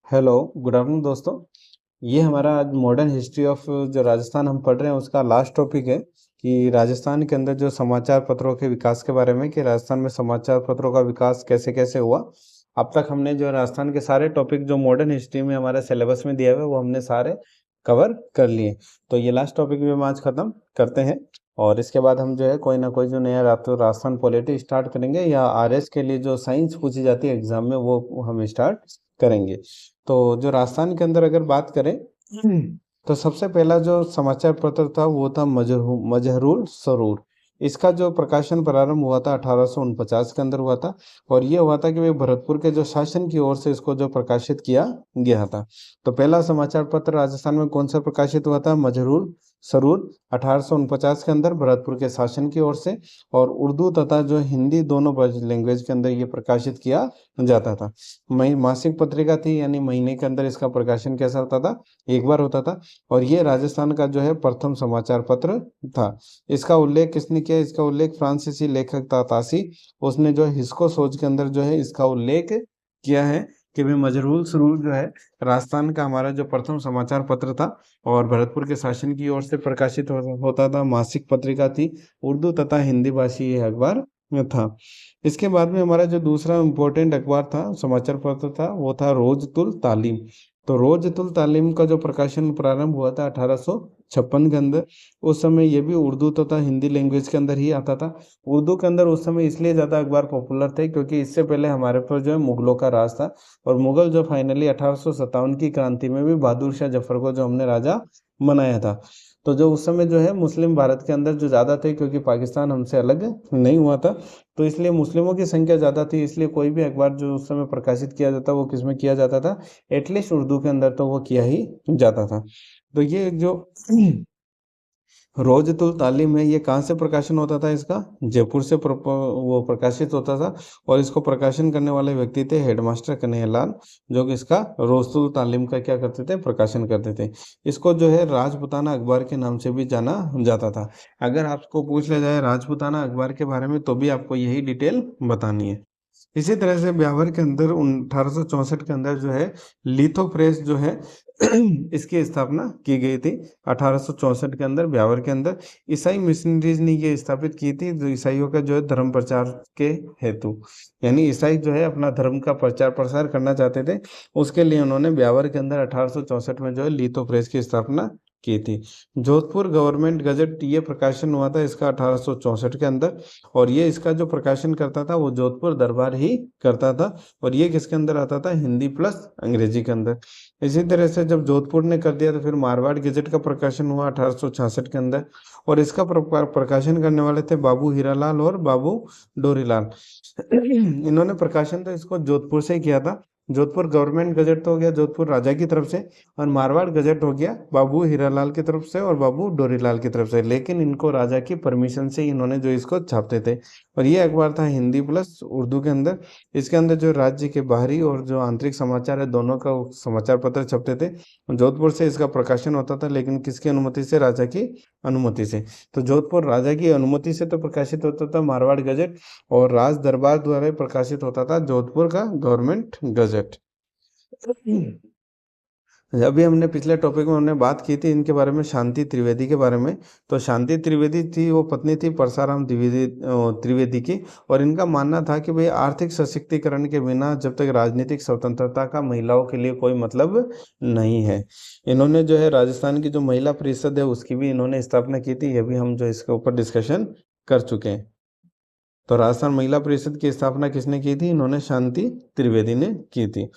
Hello, good afternoon दोस्तों। ये हमारा आज मॉडर्न हिस्ट्री ऑफ जो राजस्थान हम पढ़ रहे हैं उसका लास्ट टॉपिक है कि राजस्थान के अंदर जो समाचार पत्रों के विकास के बारे में, कि राजस्थान में समाचार पत्रों का विकास कैसे कैसे हुआ। अब तक हमने जो राजस्थान के सारे टॉपिक जो मॉडर्न हिस्ट्री में हमारे सिलेबस में दिया हुआ है वो हमने सारे कवर कर लिए। तो ये लास्ट टॉपिक भी हम आज खत्म करते हैं और इसके बाद हम जो है कोई ना कोई जो नया राजस्थान पॉलिटी स्टार्ट करेंगे या आरएस के लिए जो साइंस पूछी जाती है एग्जाम में वो हम स्टार्ट करेंगे। तो जो राजस्थान के अंदर अगर बात करें तो सबसे पहला जो समाचार पत्र था वो था मजहरूल सरूर। इसका जो प्रकाशन प्रारंभ हुआ था 1849 के अंदर हुआ था और ये हुआ था कि भाई भरतपुर के जो शासन की ओर से इसको जो प्रकाशित किया गया था। तो पहला समाचार पत्र राजस्थान में कौन सा प्रकाशित हुआ था? मजहरूल सरूर 1849 के अंदर भरतपुर के शासन की ओर से, और उर्दू तथा जो हिंदी दोनों लैंग्वेज के अंदर ये प्रकाशित किया जाता था। मासिक पत्रिका थी, यानी महीने के अंदर इसका प्रकाशन कैसा होता था? एक बार होता था। और ये राजस्थान का जो है प्रथम समाचार पत्र था। इसका उल्लेख किसने किया? इसका उल्लेख फ्रांसीसी लेखक तातासी, उसने जो हिस्को सोच के अंदर जो है इसका उल्लेख किया है कि भाई मजरूल सरूर जो है राजस्थान का हमारा जो प्रथम समाचार पत्र था और भरतपुर के शासन की ओर से प्रकाशित होता था। मासिक पत्रिका थी, उर्दू तथा हिंदी भाषी ये अखबार था। इसके बाद में हमारा जो दूसरा इम्पोर्टेंट अखबार था, समाचार पत्र था, वो था रोजतुल तालीम। तो रोजतुल तालीम का जो प्रकाशन प्रारंभ हुआ था 1856 के अंदर। उस समय ये भी उर्दू तथा हिंदी लैंग्वेज के अंदर ही आता था। उर्दू के अंदर उस समय इसलिए ज़्यादा अखबार पॉपुलर थे क्योंकि इससे पहले हमारे पर जो है मुगलों का राज था और मुगल जो फाइनली 1857 की क्रांति में भी बहादुर शाह जफर को जो हमने राजा बनाया था। तो जो उस समय जो है मुस्लिम भारत के अंदर जो ज़्यादा थे क्योंकि पाकिस्तान हमसे अलग नहीं हुआ था, तो इसलिए मुस्लिमों की संख्या ज़्यादा थी। इसलिए कोई भी अखबार जो उस समय प्रकाशित किया जाता वो किस में किया जाता था? एटलीस्ट उर्दू के अंदर तो वो किया ही जाता था। तो ये जो रोजतुल तालीम है ये कहाँ से प्रकाशन होता था? इसका जयपुर से वो प्रकाशित होता था और इसको प्रकाशन करने वाले व्यक्ति थे हेडमास्टर कन्हैयालाल, जो कि इसका रोजतुल तालीम का क्या करते थे? प्रकाशन करते थे। इसको जो है राजपुताना अखबार के नाम से भी जाना जाता था। अगर आपको पूछ लिया जाए राजपुताना अखबार के बारे में तो भी आपको यही डिटेल बतानी है। इसी तरह से ब्यावर के अंदर 1864 के अंदर जो है लिथो प्रेस जो है इसकी स्थापना की गई थी। 1864 के अंदर ब्यावर के अंदर ईसाई मिशनरीज ने ये स्थापित की थी, जो ईसाइयों का जो है धर्म प्रचार के हेतु, यानी ईसाई जो है अपना धर्म का प्रचार प्रसार करना चाहते थे। उसके लिए उन्होंने ब्यावर के अंदर 1864 में जो है लिथो प्रेस की स्थापना की थी। जोधपुर गवर्नमेंट गजट ये प्रकाशन हुआ था इसका 1864 के अंदर, और ये इसका जो प्रकाशन करता था वो जोधपुर दरबार ही करता था। और ये किसके अंदर आता था? हिंदी प्लस अंग्रेजी के अंदर। इसी तरह से जब जोधपुर ने कर दिया तो फिर मारवाड़ गजट का प्रकाशन हुआ 1866 के अंदर, और इसका प्रकाशन करने वाले थे बाबू हीरालाल और बाबू डोरीलाल। इन्होंने प्रकाशन तो इसको जोधपुर से ही किया था। जोधपुर गवर्नमेंट गजट तो हो गया जोधपुर राजा की तरफ से, और मारवाड़ गजट हो गया बाबू हीरालाल की तरफ से और बाबू डोरीलाल की तरफ से, लेकिन इनको राजा की परमिशन से इन्होंने जो इसको छापते थे। और ये अखबार था हिंदी प्लस उर्दू के अंदर। इसके अंदर जो राज्य के बाहरी और जो आंतरिक समाचार है दोनों का समाचार पत्र छपते थे। जोधपुर से इसका प्रकाशन होता था, लेकिन किसकी अनुमति से? राजा की अनुमति से। तो जोधपुर राजा की अनुमति से तो प्रकाशित होता था मारवाड़ गजट, और राज दरबार द्वारा ही प्रकाशित होता था जोधपुर का गवर्नमेंट गजट। अभी हमने पिछले टॉपिक में हमने बात की थी इनके बारे में, शांति त्रिवेदी के बारे में। तो शांति त्रिवेदी थी, वो पत्नी थी परसाराम त्रिवेदी की, और इनका मानना था कि भाई आर्थिक सशक्तिकरण के बिना जब तक राजनीतिक स्वतंत्रता का महिलाओं के लिए कोई मतलब नहीं है। इन्होंने जो है राजस्थान की जो महिला परिषद है उसकी भी इन्होंने स्थापना की थी, ये भी हम जो इसके ऊपर डिस्कशन कर चुके हैं। तो राजस्थान महिला परिषद की स्थापना किसने की थी? इन्होंने शांति त्रिवेदी ने की थी।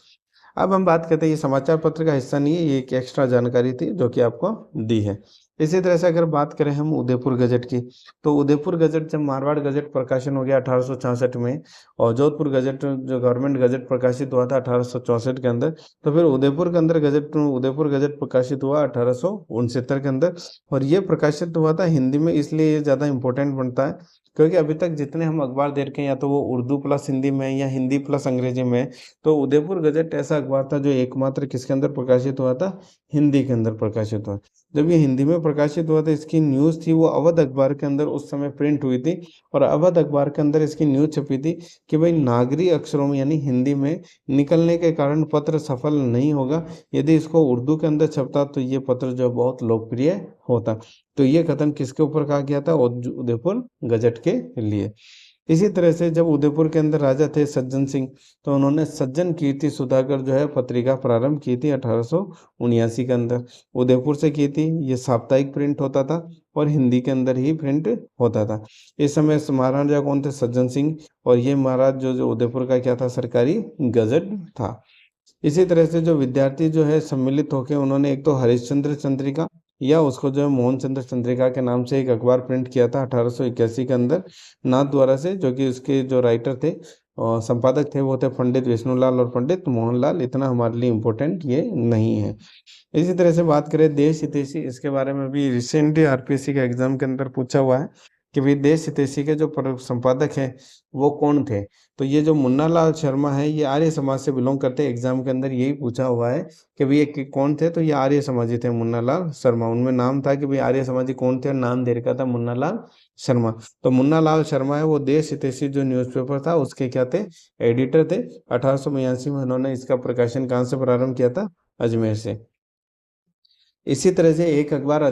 अब हम बात करते हैं, ये समाचार पत्र का हिस्सा नहीं है, ये एक एक्स्ट्रा जानकारी थी जो कि आपको दी है। इसी तरह से अगर बात करें हम उदयपुर गजट की, तो उदयपुर गजट जब मारवाड़ गजट प्रकाशन हो गया 1866 में, और जोधपुर गजट जो गवर्नमेंट गजट प्रकाशित हुआ था 1864 के अंदर, तो फिर उदयपुर के अंदर उदयपुर गजट प्रकाशित हुआ 1869 के अंदर। और ये प्रकाशित हुआ था हिंदी में, इसलिए ये ज़्यादा इंपॉर्टेंट बनता है क्योंकि अभी तक जितने हम अखबार देख रहे हैं या तो वो उर्दू प्लस हिंदी में या हिंदी प्लस अंग्रेजी में, तो उदयपुर गजट ऐसा अखबार था जो एकमात्र किसके अंदर प्रकाशित हुआ था, हिंदी के अंदर प्रकाशित हुआ। जब ये हिंदी में प्रकाशित हुआ था, इसकी न्यूज़ थी वो अवध अखबार के अंदर उस समय प्रिंट हुई थी, और अवध अखबार के अंदर इसकी न्यूज़ छपी थी कि भाई नागरी अक्षरों में यानी हिंदी में निकलने के कारण पत्र सफल नहीं होगा, यदि इसको उर्दू के अंदर छपता तो ये पत्र जो बहुत लोकप्रिय होता। तो ये कथन किसके ऊपर कहा गया था, उदयपुर गजट के लिए। इसी तरह से जब उदयपुर के अंदर राजा थे सज्जन सिंह, तो उन्होंने सज्जन कीर्ति सुधाकर जो है पत्रिका प्रारंभ की थी 1879 के अंदर, उदयपुर से की थी। ये साप्ताहिक प्रिंट होता था और हिंदी के अंदर ही प्रिंट होता था। इस समय महाराजा कौन थे, सज्जन सिंह, और ये महाराज जो उदयपुर का क्या था, सरकारी गजट था। इसी तरह से जो विद्यार्थी जो है सम्मिलित होकर उन्होंने एक तो हरिश्चंद्र चंद्रिका या उसको जो है मोहन चंद्र चंद्रिका के नाम से एक अखबार प्रिंट किया था 1881 के अंदर नाथ द्वारा से, जो कि उसके जो राइटर थे और संपादक थे वो थे पंडित विष्णुलाल और पंडित मोहनलाल। इतना हमारे लिए इम्पोर्टेंट ये नहीं है। इसी तरह से बात करें देश हितैषी, इसके बारे में भी रिसेंटली आरपीएससी के एग्जाम के अंदर पूछा हुआ है कि भाई देश हितैषी के जो संपादक हैं वो कौन थे। तो ये जो मुन्ना लाल शर्मा है ये आर्य समाज से बिलोंग करते हैं, एग्जाम के अंदर यही पूछा हुआ है कि भाई ये कौन थे, तो ये आर्य समाजी थे मुन्ना लाल शर्मा। उनमें नाम था कि भाई आर्य समाजी कौन थे और नाम दे रखा था मुन्ना लाल शर्मा। तो मुन्ना लाल शर्मा है वो देश हितैषी जो न्यूज़पेपर था उसके क्या थे, एडिटर थे। 1882 में उन्होंने इसका प्रकाशन कहाँ से प्रारंभ किया था, अजमेर से। इसी तरह से एक अखबार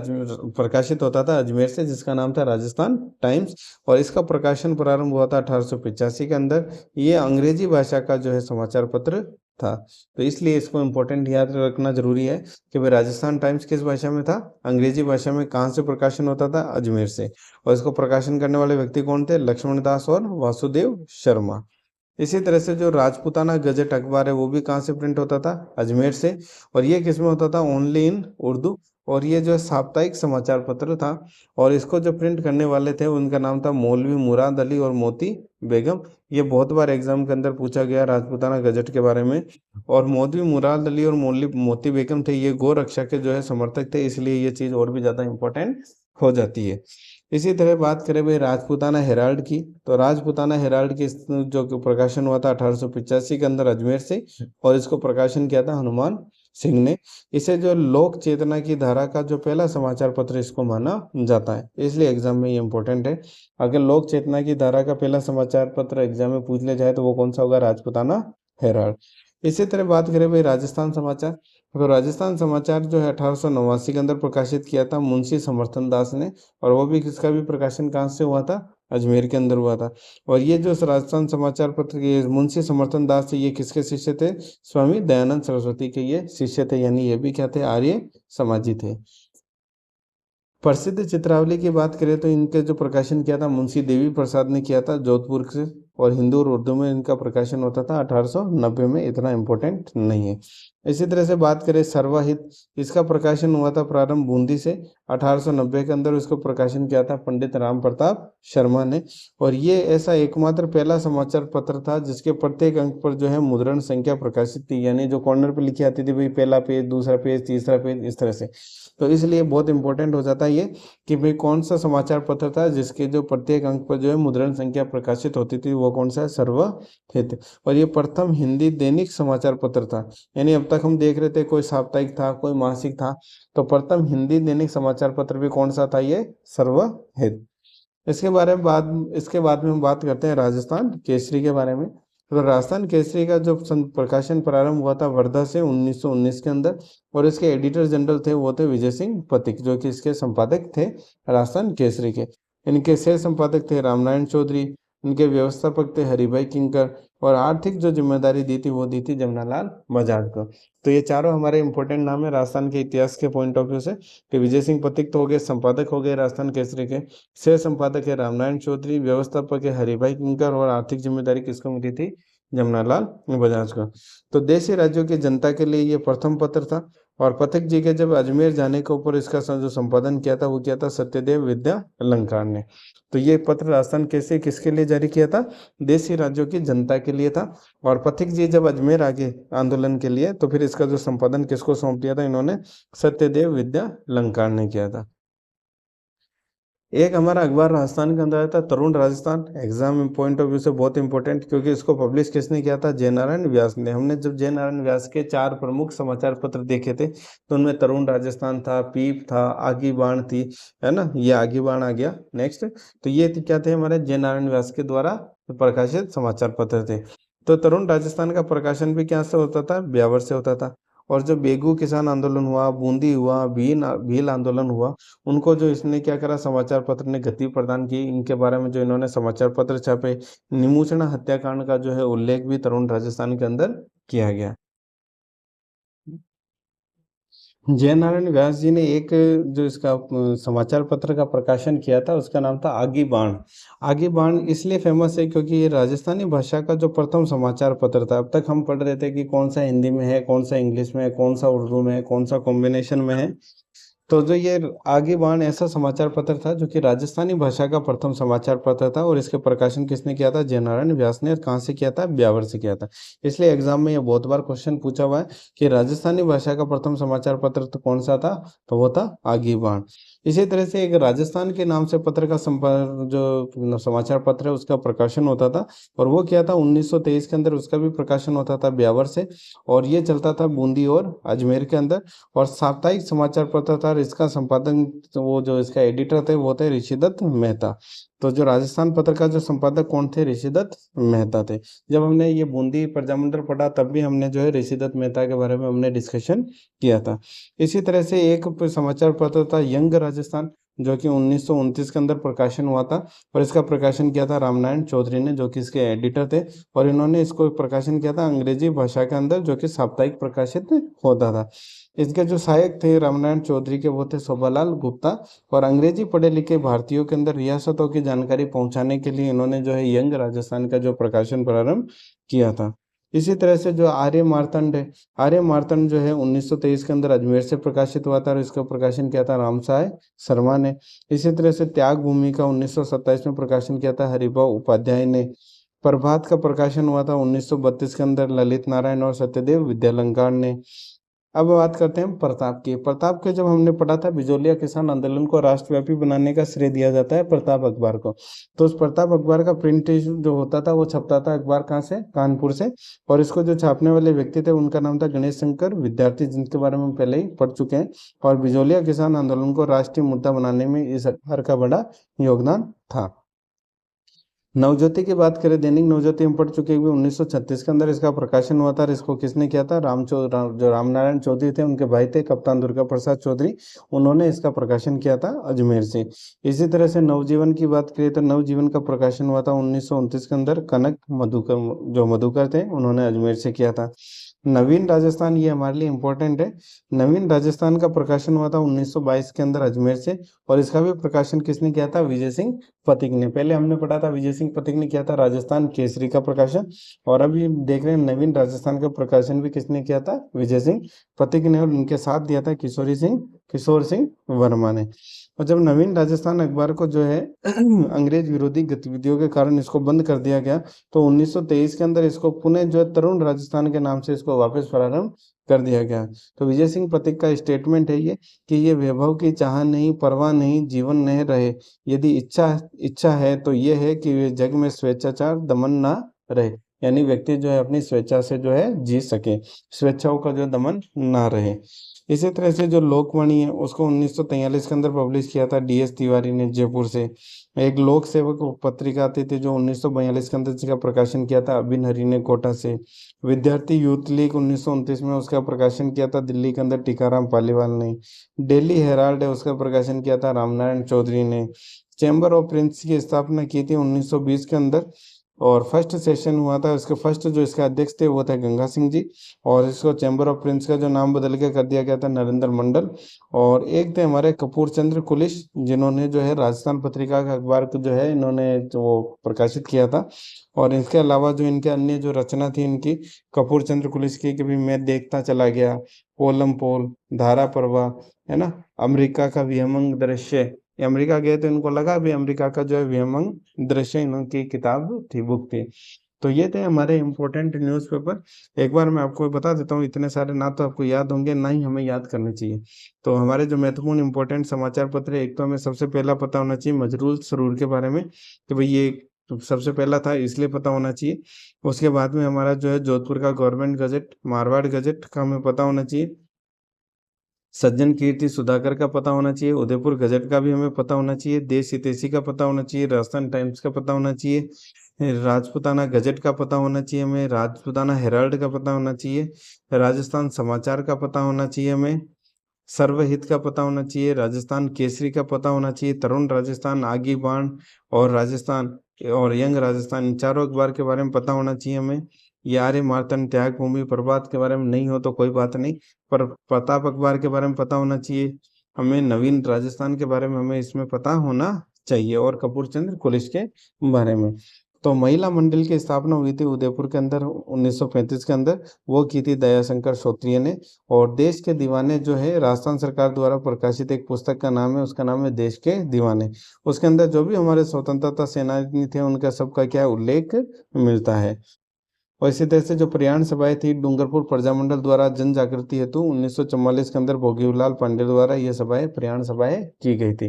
प्रकाशित होता था अजमेर से जिसका नाम था राजस्थान टाइम्स, और इसका प्रकाशन प्रारंभ हुआ था 1885 के अंदर। ये अंग्रेजी भाषा का जो है समाचार पत्र था, तो इसलिए इसको इम्पोर्टेंट याद रखना जरूरी है कि भाई राजस्थान टाइम्स किस भाषा में था, अंग्रेजी भाषा में। कहाँ से प्रकाशन होता था, अजमेर से। और इसको प्रकाशन करने वाले व्यक्ति कौन थे, लक्ष्मण दास और वासुदेव शर्मा। इसी तरह से जो राजपूताना गजट अखबार है वो भी कहाँ से प्रिंट होता था, अजमेर से। और ये किस में होता था, ओनली इन उर्दू। और ये जो साप्ताहिक समाचार पत्र था, और इसको जो प्रिंट करने वाले थे उनका नाम था मौलवी मुराद अली और मोती बेगम। ये बहुत बार एग्जाम के अंदर पूछा गया राजपूताना गजट के बारे में। और मौलवी मुराद अली और मौलवी मोती बेगम थे, ये गौ रक्षा के जो है समर्थक थे, इसलिए ये चीज़ और भी ज़्यादा इंपॉर्टेंट हो जाती है। इसी तरह बात करें भाई राजपूताना हेराल्ड की, तो राजपूताना हेराल्ड की जो कि प्रकाशन हुआ था 1885 के अंदर अजमेर से, और इसको प्रकाशन किया था हनुमान सिंह ने। इसे जो लोक चेतना की धारा का जो पहला समाचार पत्र इसको माना जाता है, इसलिए एग्जाम में ये इंपॉर्टेंट है। अगर लोक चेतना की धारा का पहला समाचार पत्र एग्जाम में पूछ लिया जाए तो वो कौन सा होगा, राजपूताना हेराल्ड। इसी तरह बात करें भाई राजस्थान समाचार, तो राजस्थान समाचार जो है 1889 के अंदर प्रकाशित किया था मुंशी समर्थन दास ने, और वो भी किसका भी प्रकाशन कहाँ से हुआ था, अजमेर के अंदर हुआ था। और ये जो राजस्थान समाचार पत्र के मुंशी समर्थन दास थे ये किसके शिष्य थे, स्वामी दयानंद सरस्वती के ये शिष्य थे, यानी ये भी क्या थे, आर्य समाजी थे। प्रसिद्ध चित्रावली की बात करें तो इनके जो प्रकाशन किया था मुंशी देवी प्रसाद ने किया था जोधपुर से, और हिंदी और उर्दू में इनका प्रकाशन होता था 1890 में, इतना इम्पोर्टेंट नहीं है। इसी तरह से बात करें सर्वहित, इसका प्रकाशन हुआ था प्रारंभ बूंदी से 1890 के अंदर, इसको प्रकाशन किया था पंडित राम प्रताप शर्मा ने। और ये ऐसा एकमात्र पहला समाचार पत्र था जिसके प्रत्येक अंक पर जो है मुद्रण संख्या प्रकाशित थी, यानी जो कॉर्नर पर लिखी आती थी भाई पहला पेज, दूसरा पेज, तीसरा पेज, इस तरह से। तो इसलिए बहुत इंपॉर्टेंट हो जाता है ये कि भाई कौन सा समाचार पत्र था जिसके जो प्रत्येक अंक पर जो है मुद्रण संख्या प्रकाशित होती थी, वो कौन सा है, सर्वहित। और ये प्रथम हिंदी दैनिक समाचार पत्र था, यानी अब तक हम देख रहे थे कोई साप्ताहिक था, कोई मासिक था, तो प्रथम हिंदी दैनिक समाचार पत्र भी कौन सा था, ये सर्वहित। इसके बाद में हम बात करते हैं राजस्थान केसरी के बारे में। तो राजस्थान केसरी का जो प्रकाशन प्रारंभ हुआ था वर्धा से 1919 के अंदर, और इसके एडिटर जनरल थे वो थे विजय सिंह पथिक, जो कि इसके संपादक थे राजस्थान केसरी के। इनके सह संपादक थे रामनारायण चौधरी, इनके व्यवस्थापक थे हरिभाई किंकर, और आर्थिक जो जिम्मेदारी दी थी वो दी थी जमनालाल बजाज को। तो ये चारों हमारे इंपॉर्टेंट नाम है राजस्थान के इतिहास के पॉइंट ऑफ व्यू से, कि विजय सिंह पथिक तो हो गए, संपादक हो गए राजस्थान केसरी के, सह संपादक है रामनारायण चौधरी, व्यवस्थापक है हरिभाई किंकर, और आर्थिक जिम्मेदारी किसको मिली थी, जमनालाल बजाज को। तो देशी राज्यों की जनता के लिए ये प्रथम पत्र था। और पथिक जी के जब अजमेर जाने के ऊपर इसका जो संपादन किया था वो किया था सत्यदेव विद्या अलंकार ने। तो ये पत्र राजस्थान कैसे किसके लिए जारी किया था, देशी राज्यों की जनता के लिए था। और पथिक जी जब अजमेर आ गए आंदोलन के लिए तो फिर इसका जो संपादन किसको सौंप दिया था, इन्होंने सत्यदेव विद्या अलंकार ने किया था। एक हमारा अखबार राजस्थान के अंदर आया था Tarun Rajasthan, exam point of view से बहुत इंपॉर्टेंट, क्योंकि इसको पब्लिश किसने किया था? जयनारायण व्यास ने। हमने जब जयनारायण व्यास के 4 प्रमुख समाचार पत्र देखे थे, तो उनमें तरुण राजस्थान था, पीप था, आगी बाण थी, है ना, ये आगी बाण आ गया नेक्स्ट। तो ये क्या थे? हमारे जयनारायण व्यास के द्वारा प्रकाशित समाचार पत्र थे। तो तरुण राजस्थान का प्रकाशन भी क्या से होता था? ब्यावर से होता था। और जब बेगू किसान आंदोलन हुआ, बूंदी हुआ, भील आंदोलन हुआ, उनको जो इसने क्या करा, समाचार पत्र ने गति प्रदान की। इनके बारे में जो इन्होंने समाचार पत्र छापे, निमूचना हत्याकांड का जो है उल्लेख भी तरुण राजस्थान के अंदर किया गया। जयनारायण व्यास जी ने एक जो इसका समाचार पत्र का प्रकाशन किया था, उसका नाम था आगी बाण। आगी बाण इसलिए फेमस है क्योंकि ये राजस्थानी भाषा का जो प्रथम समाचार पत्र था। अब तक हम पढ़ रहे थे कि कौन सा हिंदी में है, कौन सा इंग्लिश में है, कौन सा उर्दू में है, कौन सा कॉम्बिनेशन में है। तो जो ये आगे बाण ऐसा समाचार पत्र था जो कि राजस्थानी भाषा का प्रथम समाचार पत्र था, और इसके प्रकाशन किसने किया था? जयनारायण व्यास ने। और कहाँ से किया था? ब्यावर से किया था। इसलिए एग्जाम में ये बहुत बार क्वेश्चन पूछा हुआ है कि राजस्थानी भाषा का प्रथम समाचार पत्र तो कौन सा था? तो वो था आगी बाण। इसी तरह से एक राजस्थान के नाम से पत्र का संपर्क जो समाचार पत्र है उसका प्रकाशन होता था, और वो क्या था? 1923 के अंदर उसका भी प्रकाशन होता था ब्यावर से, और ये चलता था बूंदी और अजमेर के अंदर। और साप्ताहिक समाचार पत्र था, और इसका संपादन तो वो जो इसका एडिटर थे वो थे ऋषिदत्त मेहता। तो जो राजस्थान पत्र का जो संपादक कौन थे? ऋषिदत्त मेहता थे। जब हमने ये बूंदी प्रजामंडल पढ़ा तब भी हमने जो है ऋषिदत्त मेहता के बारे में हमने डिस्कशन किया था। इसी तरह से एक समाचार पत्र था यंग राजस्थान, जो कि 1929 के अंदर प्रकाशन हुआ था, और इसका प्रकाशन किया था रामनारायण चौधरी ने, जो कि इसके एडिटर थे। और इन्होंने इसको प्रकाशन किया था अंग्रेजी भाषा के अंदर, जो कि साप्ताहिक प्रकाशित होता था। इसके जो सहायक थे रामनारायण चौधरी के, वो थे शोभालाल गुप्ता। और अंग्रेजी पढ़े लिखे भारतीयों के अंदर रियासतों की जानकारी पहुंचाने के लिए इन्होंने जो है यंग राजस्थान का जो प्रकाशन प्रारंभ किया था। इसी तरह से जो आर्य मार्तंड है, आर्य मार्तंड जो है 1923 के अंदर अजमेर से प्रकाशित हुआ था, और इसका प्रकाशन किया था रामसाय शर्मा ने। इसी तरह से त्याग भूमि का 1927 में प्रकाशन किया था हरिभाऊ उपाध्याय ने। प्रभात का प्रकाशन हुआ था 1932 के अंदर ललित नारायण और सत्यदेव विद्यालंकार ने। अब बात करते हैं प्रताप की। प्रताप के जब हमने पढ़ा था, बिजोलिया किसान आंदोलन को राष्ट्रव्यापी बनाने का श्रेय दिया जाता है प्रताप अखबार को। तो उस प्रताप अखबार का प्रिंट जो होता था वो छपता था अखबार कहाँ से? कानपुर से। और इसको जो छापने वाले व्यक्ति थे उनका नाम था गणेश शंकर विद्यार्थी, जिनके बारे में हम पहले ही पढ़ चुके हैं। और बिजोलिया किसान आंदोलन को राष्ट्रीय मुद्दा बनाने में इस अखबार का बड़ा योगदान था। नवज्योति की बात करें, दैनिक नवज्योति हम पढ़ चुके हैं। 1936 के अंदर इसका प्रकाशन हुआ था, और इसको किसने किया था? जो रामनारायण चौधरी थे उनके भाई थे कप्तान दुर्गा प्रसाद चौधरी, उन्होंने इसका प्रकाशन किया था अजमेर से। इसी तरह से नवजीवन की बात करें तो नवजीवन का प्रकाशन हुआ था 1929 के अंदर कनक मधुकर, जो मधुकर थे, उन्होंने अजमेर से किया था। नवीन राजस्थान, ये हमारे लिए इम्पोर्टेंट है। नवीन राजस्थान का प्रकाशन हुआ था 1922 के अंदर अजमेर से, और इसका भी प्रकाशन किसने किया था? विजय सिंह पथिक ने। पहले हमने पढ़ा था विजय सिंह पथिक ने किया था राजस्थान केसरी का प्रकाशन, और अभी देख रहे हैं नवीन राजस्थान का प्रकाशन भी किसने किया था? विजय सिंह पथिक ने, और उनके साथ दिया था किशोर सिंह वर्मा ने। और जब नवीन राजस्थान अखबार को जो है अंग्रेज विरोधी गतिविधियों के कारण इसको बंद कर दिया गया, तो 1923 के अंदर इसको पुनः जो है तरुण राजस्थान के नाम से इसको वापस प्रारंभ कर दिया गया। तो विजय सिंह पथिक का स्टेटमेंट है ये, कि ये वैभव की चाह नहीं, परवाह नहीं, जीवन नहीं रहे। यदि इच्छा है तो ये है कि वे जग में स्वेच्छाचार दमन ना रहे। यानी व्यक्ति जो है अपनी स्वेच्छा से जो है जी सके, स्वेच्छाओं का जो दमन ना रहे। इसी तरह से जो लोकवाणी है उसको 1943 के अंदर पब्लिश किया था डीएस तिवारी ने जयपुर से। एक लोक सेवक पत्रिका आती थी जो 1942 के अंदर जिसका प्रकाशन किया था अबिन हरी ने कोटा से। विद्यार्थी यूथ लीग 1929 में उसका प्रकाशन किया था दिल्ली के अंदर टीकाराम पालीवाल ने। डेली हेराल्ड है उसका प्रकाशन किया था रामनारायण चौधरी ने। चैम्बर ऑफ प्रिंस की स्थापना की थी 1920 के अंदर, और फर्स्ट सेशन हुआ था। इसके फर्स्ट जो इसके अध्यक्ष थे वो थे गंगा सिंह जी, और इसको चैम्बर ऑफ प्रिंस का जो नाम बदल के कर दिया गया था नरेंद्र मंडल। और एक थे हमारे कपूर चंद्र कुलिश, जिन्होंने जो है राजस्थान पत्रिका का अखबार को जो है इन्होंने जो प्रकाशित किया था। और इसके अलावा जो इनके अन्य जो रचना थी इनकी कपूर चंद्र कुलिश की, कि भी मैं देखता चला गया, पोलम पोल, धारा प्रवाह, है ना, अमेरिका का विहंगम दृश्य। ये अमेरिका गए तो इनको लगा भी अमेरिका का जो है विहंगम दृश्य इनकी किताब थी, बुक थी। तो ये थे हमारे इम्पोर्टेंट न्यूज़पेपर। एक बार मैं आपको बता देता हूँ, इतने सारे ना तो आपको याद होंगे ना ही हमें याद करने चाहिए। तो हमारे जो महत्वपूर्ण इम्पोर्टेंट समाचार पत्र है, एक तो हमें सबसे पहला पता होना चाहिए मजरूल सरूर के बारे में, कि भाई ये तो सबसे पहला था इसलिए पता होना चाहिए। उसके बाद में हमारा जो है जोधपुर का गवर्नमेंट गजट, मारवाड़ गजट का हमें पता होना चाहिए। सज्जन कीर्ति सुधाकर का पता होना चाहिए। उदयपुर गजट का भी हमें पता होना चाहिए। देश हितैषी का पता होना चाहिए। राजस्थान टाइम्स का पता होना चाहिए। राजपुताना गजट का पता होना चाहिए हमें। राजपुताना हेराल्ड का पता होना चाहिए। राजस्थान समाचार का पता होना चाहिए हमें। सर्वहित का पता होना चाहिए। राजस्थान केसरी का पता होना चाहिए। तरुण राजस्थान, आगी बाण और राजस्थान और यंग राजस्थान, इन चारों अखबार के बारे में पता होना चाहिए हमें। ये आर्य मार्तंड, त्याग भूमि, प्रभात के बारे में नहीं हो तो कोई बात नहीं, पर प्रताप अखबार के बारे में पता होना चाहिए हमें। नवीन राजस्थान के बारे में हमें इसमें पता होना चाहिए, और कपूर चंद्र कुलिश के बारे में। तो महिला मंडल की स्थापना हुई थी उदयपुर के अंदर 1935 के अंदर, वो की थी दयाशंकर श्रोत्रिय ने। और देश के दीवाने जो है राजस्थान सरकार द्वारा प्रकाशित एक पुस्तक का नाम है, उसका नाम है देश के दीवाने। उसके अंदर जो भी हमारे स्वतंत्रता सेनानी थे उनका सबका क्या उल्लेख मिलता है। और इसी तरह से जो प्रयाण सभाएं थी डूंगरपुर प्रजामंडल द्वारा जन जागृति हेतु 1944 के अंदर भोगीलाल पांडे द्वारा ये सभाएं प्रयाण सभाएं की गई थी।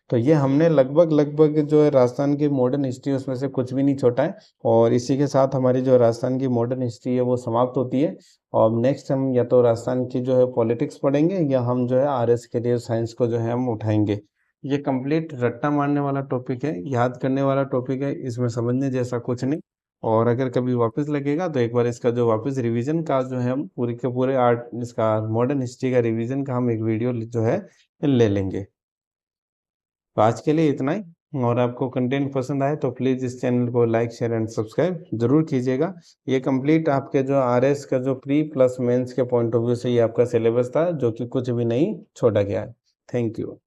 तो ये हमने लगभग लगभग जो है राजस्थान की मॉडर्न हिस्ट्री उसमें से कुछ भी नहीं छोटा है। और इसी के साथ हमारी जो राजस्थान की मॉडर्न हिस्ट्री है वो समाप्त होती है। और नेक्स्ट हम या तो राजस्थान की जो है पॉलिटिक्स पढ़ेंगे, या हम जो है आरएस के लिए साइंस को जो है हम उठाएंगे। ये कंप्लीट रट्टा मारने वाला टॉपिक है, याद करने वाला टॉपिक है, इसमें समझने जैसा कुछ नहीं। और अगर कभी वापस लगेगा तो एक बार इसका जो वापस रिवीजन का जो है हम पूरे के पूरे आर्ट इसका मॉडर्न हिस्ट्री का रिवीजन का हम एक वीडियो जो है ले लेंगे। तो आज के लिए इतना ही। और आपको कंटेंट पसंद आए तो प्लीज़ इस चैनल को लाइक शेयर एंड सब्सक्राइब जरूर कीजिएगा। ये कंप्लीट आपके जो आरएस का जो प्री प्लस मेंस के पॉइंट ऑफ व्यू से ये आपका सिलेबस था, जो कि कुछ भी नहीं छोड़ा गया है। Thank you.